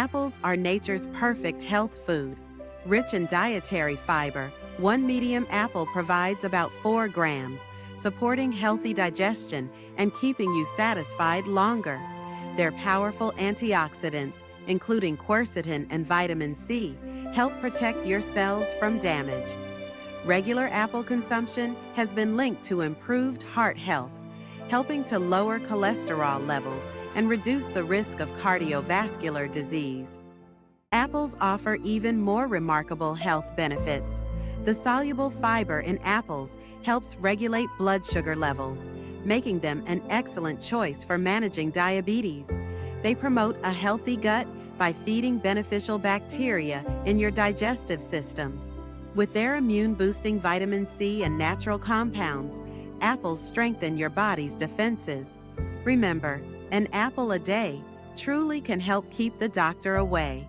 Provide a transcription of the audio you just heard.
Apples are nature's perfect health food. Rich in dietary fiber, one medium apple provides about 4 grams, supporting healthy digestion and keeping you satisfied longer. Their powerful antioxidants, including quercetin and vitamin C, help protect your cells from damage. Regular apple consumption has been linked to improved heart health, helping to lower cholesterol levels and reduce the risk of cardiovascular disease. Apples offer even more remarkable health benefits. The soluble fiber in apples helps regulate blood sugar levels, making them an excellent choice for managing diabetes. They promote a healthy gut by feeding beneficial bacteria in your digestive system. With their immune-boosting vitamin C and natural compounds, apples strengthen your body's defenses. Remember, an apple a day truly can help keep the doctor away.